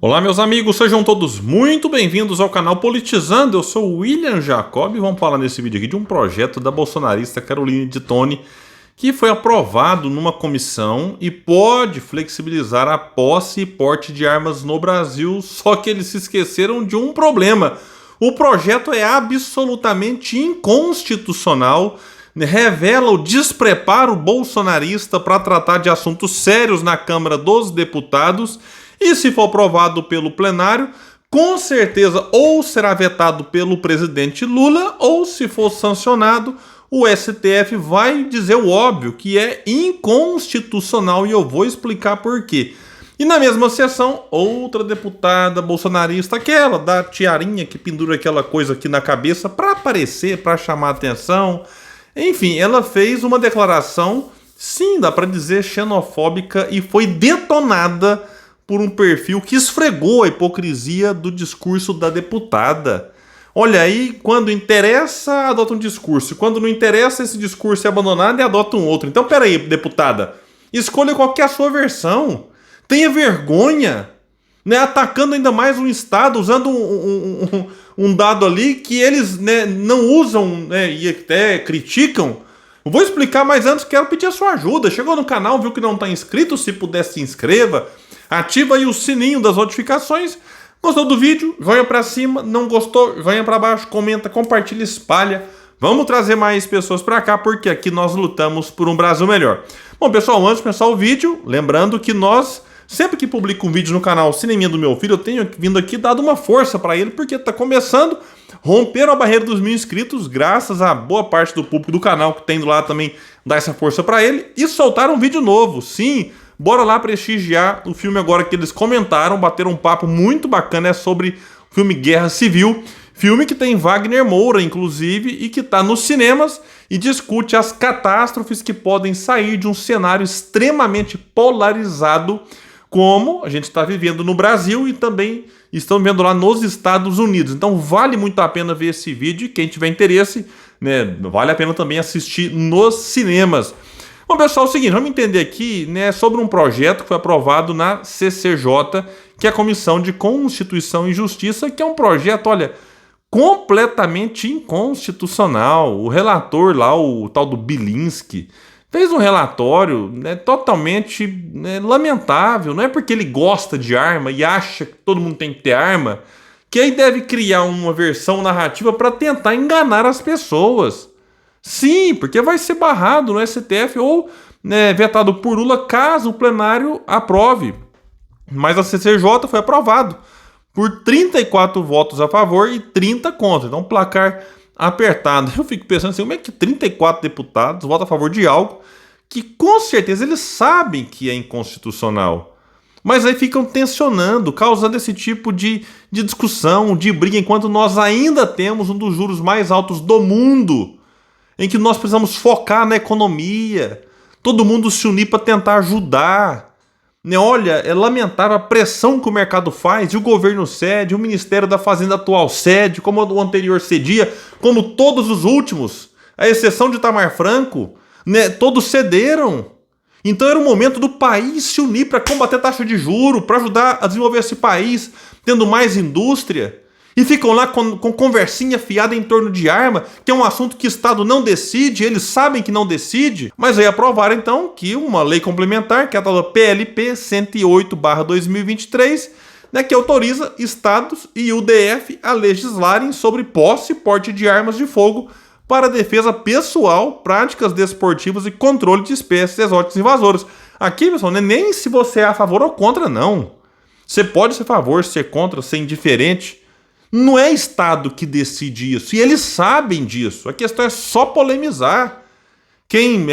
Olá, meus amigos, sejam todos muito bem-vindos ao canal Politizando. Eu sou o William Jacob e vamos falar nesse vídeo aqui de um projeto da bolsonarista Caroline de Tone que foi aprovado numa comissão e pode flexibilizar a posse e porte de armas no Brasil, só que eles se esqueceram de um problema. O projeto é absolutamente inconstitucional, revela o despreparo bolsonarista para tratar de assuntos sérios na Câmara dos Deputados. E se for aprovado pelo plenário, com certeza ou será vetado pelo presidente Lula, ou se for sancionado, o STF vai dizer o óbvio, que é inconstitucional, e eu vou explicar por quê. E na mesma sessão, outra deputada bolsonarista, aquela da tiarinha que pendura aquela coisa aqui na cabeça para aparecer, para chamar atenção, enfim, ela fez uma declaração, sim, dá para dizer xenofóbica, e foi detonada por um perfil que esfregou a hipocrisia do discurso da deputada. Olha aí, quando interessa, adota um discurso. Quando não interessa, esse discurso é abandonado e adota um outro. Então, peraí, deputada. Escolha qual que é a sua versão. Tenha vergonha. Né, atacando ainda mais um Estado, usando um dado ali que eles, né, não usam, né, e até criticam. Eu vou explicar, mas antes quero pedir a sua ajuda. Chegou no canal, viu que não está inscrito? Se puder, se inscreva. Ativa aí o sininho das notificações. Gostou do vídeo? Joinha pra cima. Não gostou? Joinha pra baixo. Comenta, compartilha, espalha. Vamos trazer mais pessoas pra cá, porque aqui nós lutamos por um Brasil melhor. Bom, pessoal, antes de começar o vídeo, lembrando que nós, sempre que publico um vídeo no canal Cineminha do Meu Filho, eu tenho vindo aqui dado uma força pra ele, porque tá começando, romperam a barreira dos 1000 inscritos, graças a boa parte do público do canal que tem do lado também dar essa força pra ele, e soltaram um vídeo novo, sim. Bora lá prestigiar o filme agora que eles comentaram, bateram um papo muito bacana, é sobre o filme Guerra Civil, filme que tem Wagner Moura, inclusive, e que está nos cinemas e discute as catástrofes que podem sair de um cenário extremamente polarizado, como a gente está vivendo no Brasil e também estão vendo lá nos Estados Unidos. Então vale muito a pena ver esse vídeo e quem tiver interesse, né, vale a pena também assistir nos cinemas. Bom, pessoal, é o seguinte, vamos entender aqui, né, sobre um projeto que foi aprovado na CCJ, que é a Comissão de Constituição e Justiça, que é um projeto, olha, completamente inconstitucional. O relator lá, o tal do Bilinski, fez um relatório, né, totalmente, né, lamentável. Não é porque ele gosta de arma e acha que todo mundo tem que ter arma, que aí deve criar uma versão narrativa para tentar enganar as pessoas. Sim, porque vai ser barrado no STF ou, né, vetado por Lula caso o plenário aprove. Mas a CCJ foi aprovado por 34 votos a favor e 30 contra. Então, placar apertado. Eu fico pensando assim, como é que 34 deputados votam a favor de algo que com certeza eles sabem que é inconstitucional. Mas aí ficam tensionando, causando esse tipo de discussão, de briga, enquanto nós ainda temos um dos juros mais altos do mundo, em que nós precisamos focar na economia, todo mundo se unir para tentar ajudar. Né? Olha, é lamentável a pressão que o mercado faz, e o governo cede, o Ministério da Fazenda atual cede, como o anterior cedia, como todos os últimos, à exceção de Itamar Franco, né? Todos cederam. Então era o momento do país se unir para combater a taxa de juros, para ajudar a desenvolver esse país, tendo mais indústria. E ficam lá com conversinha fiada em torno de arma, que é um assunto que o Estado não decide, eles sabem que não decide, mas aí aprovaram então que uma lei complementar, que é a tal da PLP 108/2023, né, que autoriza estados e o DF a legislarem sobre posse e porte de armas de fogo para defesa pessoal, práticas desportivas e controle de espécies exóticas invasoras. Aqui, pessoal, não é nem se você é a favor ou contra, não. Você pode ser a favor, ser contra, ser indiferente. Não é Estado que decide isso, e eles sabem disso. A questão é só polemizar. Quem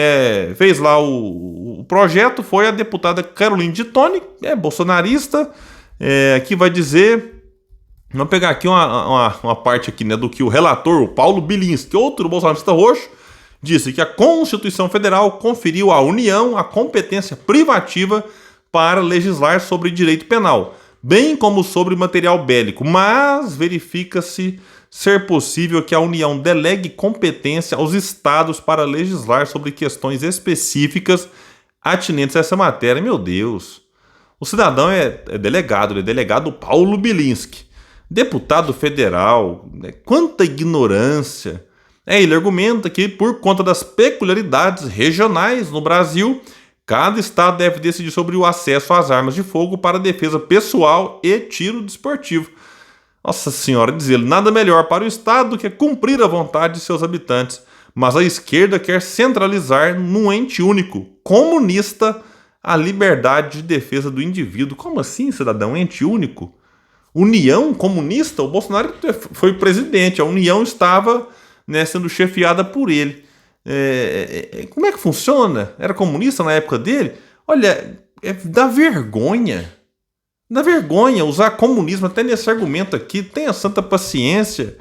fez lá o projeto foi a deputada Caroline de Tone, bolsonarista, que vai dizer... Vamos pegar aqui uma parte aqui, né, do que o relator, o Paulo Bilinski, outro bolsonarista roxo, disse que a Constituição Federal conferiu à União a competência privativa para legislar sobre direito penal, bem como sobre material bélico, mas verifica-se ser possível que a União delegue competência aos estados para legislar sobre questões específicas atinentes a essa matéria. Meu Deus! O cidadão é delegado, ele é delegado Paulo Bilinski, deputado federal, né? Quanta ignorância! Ele argumenta que, por conta das peculiaridades regionais no Brasil, cada estado deve decidir sobre o acesso às armas de fogo para defesa pessoal e tiro desportivo. Nossa senhora, diz ele, nada melhor para o estado do que cumprir a vontade de seus habitantes, mas a esquerda quer centralizar num ente único, comunista, a liberdade de defesa do indivíduo. Como assim, cidadão? Ente único? União comunista? O Bolsonaro foi presidente, a União estava, né, sendo chefiada por ele. Como é que funciona? Era comunista na época dele? Olha, dá vergonha. Dá vergonha usar comunismo até nesse argumento aqui. Tenha santa paciência.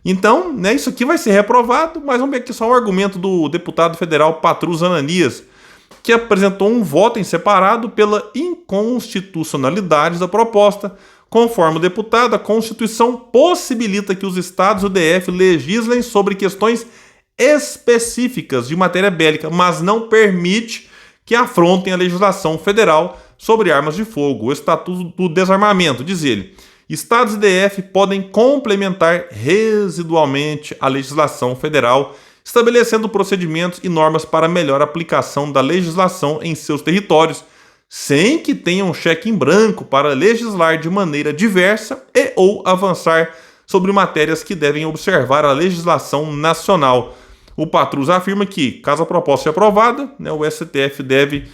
Então, né, isso aqui vai ser reprovado, mas vamos ver aqui só o argumento do deputado federal Patrus Ananias, que apresentou um voto em separado pela inconstitucionalidade da proposta. Conforme o deputado, a Constituição possibilita que os estados e o DF legislem sobre questões específicas de matéria bélica, mas não permite que afrontem a legislação federal sobre armas de fogo. O Estatuto do Desarmamento, diz ele, estados e DF podem complementar residualmente a legislação federal, estabelecendo procedimentos e normas para melhor aplicação da legislação em seus territórios, sem que tenham um cheque em branco para legislar de maneira diversa e ou avançar sobre matérias que devem observar a legislação nacional. O Patrus afirma que, caso a proposta seja aprovada, né, o STF deve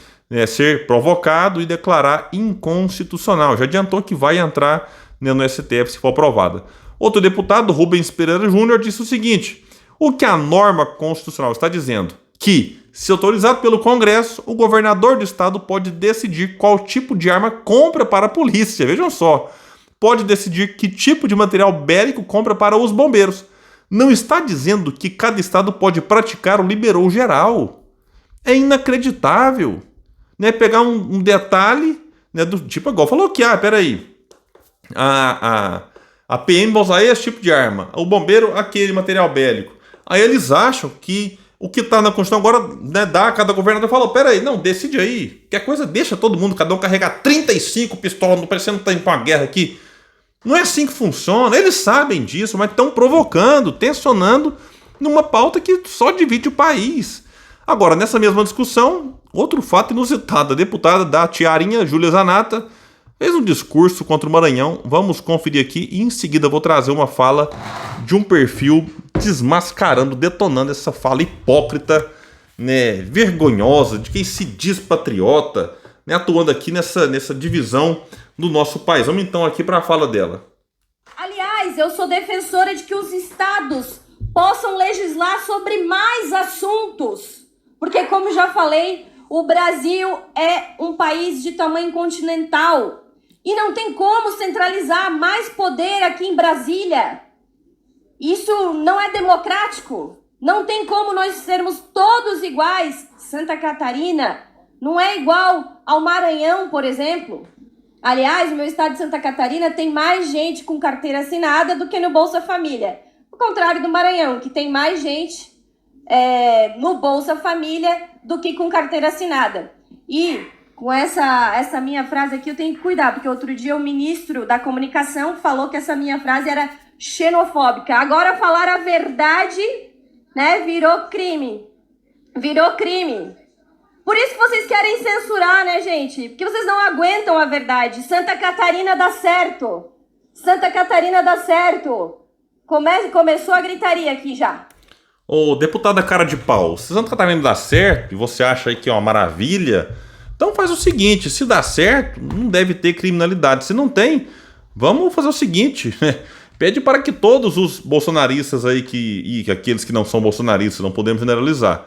ser provocado e declarar inconstitucional. Já adiantou que vai entrar, né, no STF se for aprovada. Outro deputado, Rubens Pereira Júnior, disse o seguinte: o que a norma constitucional está dizendo? Que, se autorizado pelo Congresso, o governador do estado pode decidir qual tipo de arma compra para a polícia. Vejam só, pode decidir que tipo de material bélico compra para os bombeiros. Não está dizendo que cada estado pode praticar o liberou geral. É inacreditável. Né? Pegar um detalhe, né, do tipo, igual falou que, peraí, a PM vai usar esse tipo de arma, o bombeiro aquele material bélico. Aí eles acham que o que está na Constituição agora, né, dá, cada governador fala, peraí, não, decide aí. Que a coisa deixa todo mundo, cada um carregar 35 pistolas, parecendo que está indo para uma guerra aqui. Não é assim que funciona, eles sabem disso, mas estão provocando, tensionando numa pauta que só divide o país. Agora, nessa mesma discussão, outro fato inusitado, a deputada da Tiarinha, Júlia Zanata, fez um discurso contra o Maranhão. Vamos conferir aqui e em seguida vou trazer uma fala de um perfil desmascarando, detonando essa fala hipócrita, né, vergonhosa, de quem se diz patriota, né, atuando aqui nessa divisão do nosso país. Vamos então aqui para a fala dela. Aliás, eu sou defensora de que os estados possam legislar sobre mais assuntos, porque, como já falei, o Brasil é um país de tamanho continental e não tem como centralizar mais poder aqui em Brasília. Isso não é democrático. Não tem como nós sermos todos iguais. Santa Catarina não é igual ao Maranhão, por exemplo. Aliás, o meu estado de Santa Catarina tem mais gente com carteira assinada do que no Bolsa Família. Ao contrário do Maranhão, que tem mais gente no Bolsa Família do que com carteira assinada. E com essa minha frase aqui eu tenho que cuidar, porque outro dia o ministro da Comunicação falou que essa minha frase era xenofóbica. Agora falar a verdade, né, virou crime. Virou crime. Por isso que vocês querem censurar, né, gente? Porque vocês não aguentam a verdade. Santa Catarina dá certo. Santa Catarina dá certo. Começou a gritaria aqui já. Ô, deputada cara de pau, se Santa Catarina dá certo e você acha aí que é uma maravilha, então faz o seguinte, se dá certo, não deve ter criminalidade. Se não tem, vamos fazer o seguinte, pede para que todos os bolsonaristas aí, e aqueles que não são bolsonaristas, não podemos generalizar,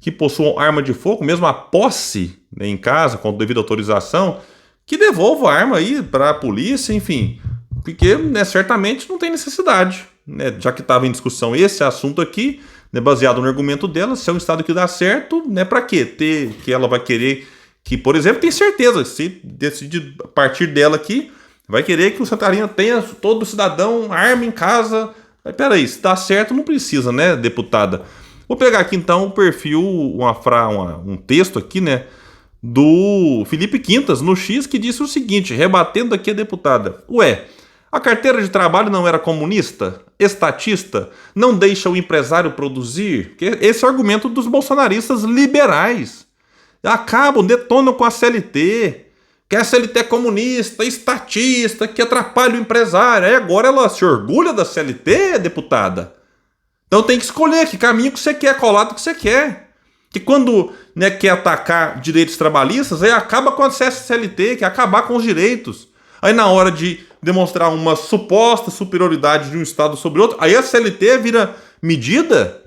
que possuam arma de fogo, mesmo a posse, né, em casa, com devida autorização, que devolva a arma aí para a polícia, enfim, porque, né, certamente não tem necessidade, né, já que estava em discussão esse assunto aqui, né, baseado no argumento dela, se é um estado que dá certo, né, para quê? Que ela vai querer que, por exemplo, tem certeza, se decidir a partir dela aqui, vai querer que o Santa Catarina tenha todo cidadão arma em casa. Mas peraí, se dá certo, não precisa, né, deputada? Vou pegar aqui então o perfil, um texto aqui, né, do Felipe Quintas no X, que disse o seguinte, rebatendo aqui a deputada: ué, a carteira de trabalho não era comunista? Estatista? Não deixa o empresário produzir? Esse é o argumento dos bolsonaristas liberais. Acabam, detonam com a CLT, que a CLT é comunista, estatista, que atrapalha o empresário. Aí agora ela se orgulha da CLT, deputada? Então tem que escolher que caminho que você quer, qual lado que você quer. Que quando, né, quer atacar direitos trabalhistas, aí acaba com a CLT, que é acabar com os direitos. Aí na hora de demonstrar uma suposta superioridade de um Estado sobre outro, aí a CLT vira medida?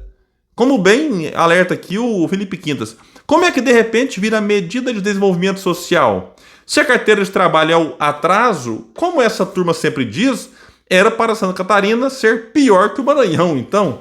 Como bem alerta aqui o Felipe Quintas, como é que de repente vira medida de desenvolvimento social? Se a carteira de trabalho é o atraso, como essa turma sempre diz, era para Santa Catarina ser pior que o Maranhão. Então,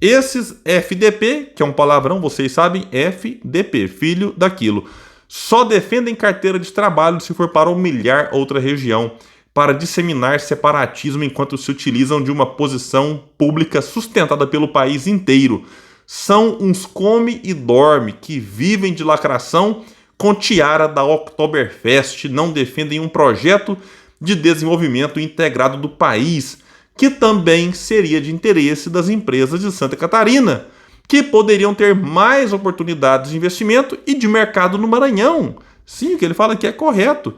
esses FDP, que é um palavrão, vocês sabem, FDP, filho daquilo, só defendem carteira de trabalho se for para humilhar outra região, para disseminar separatismo enquanto se utilizam de uma posição pública sustentada pelo país inteiro. São uns come e dorme que vivem de lacração com tiara da Oktoberfest, não defendem um projeto de desenvolvimento integrado do país, que também seria de interesse das empresas de Santa Catarina, que poderiam ter mais oportunidades de investimento e de mercado no Maranhão. Sim, o que ele fala aqui é correto.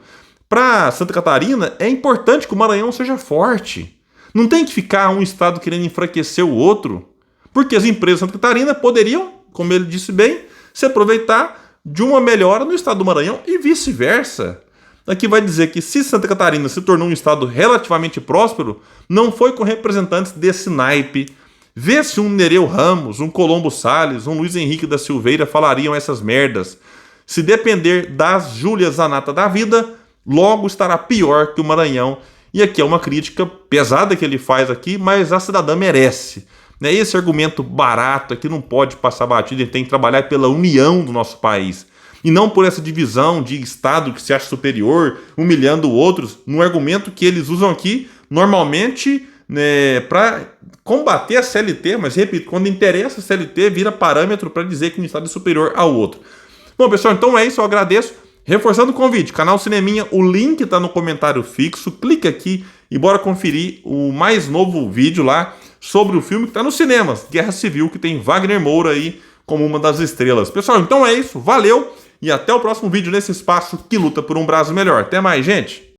Para Santa Catarina, é importante que o Maranhão seja forte. Não tem que ficar um estado querendo enfraquecer o outro, porque as empresas de Santa Catarina poderiam, como ele disse bem, se aproveitar de uma melhora no estado do Maranhão e vice-versa. Aqui vai dizer que se Santa Catarina se tornou um estado relativamente próspero, não foi com representantes desse naipe. Vê se um Nereu Ramos, um Colombo Salles, um Luiz Henrique da Silveira falariam essas merdas. Se depender das Júlia Zanata da vida, logo estará pior que o Maranhão. E aqui é uma crítica pesada que ele faz aqui, mas a cidadã merece. Esse argumento barato aqui não pode passar batido, ele tem que trabalhar pela união do nosso país. E não por essa divisão de Estado que se acha superior, humilhando outros, no argumento que eles usam aqui, normalmente, né, para combater a CLT, mas repito, quando interessa a CLT, vira parâmetro para dizer que um Estado é superior ao outro. Bom, pessoal, então é isso, eu agradeço. Reforçando o convite, canal Cineminha, o link está no comentário fixo, clique aqui e bora conferir o mais novo vídeo lá sobre o filme que está nos cinemas, Guerra Civil, que tem Wagner Moura aí como uma das estrelas. Pessoal, então é isso, valeu! E até o próximo vídeo nesse espaço que luta por um Brasil melhor. Até mais, gente!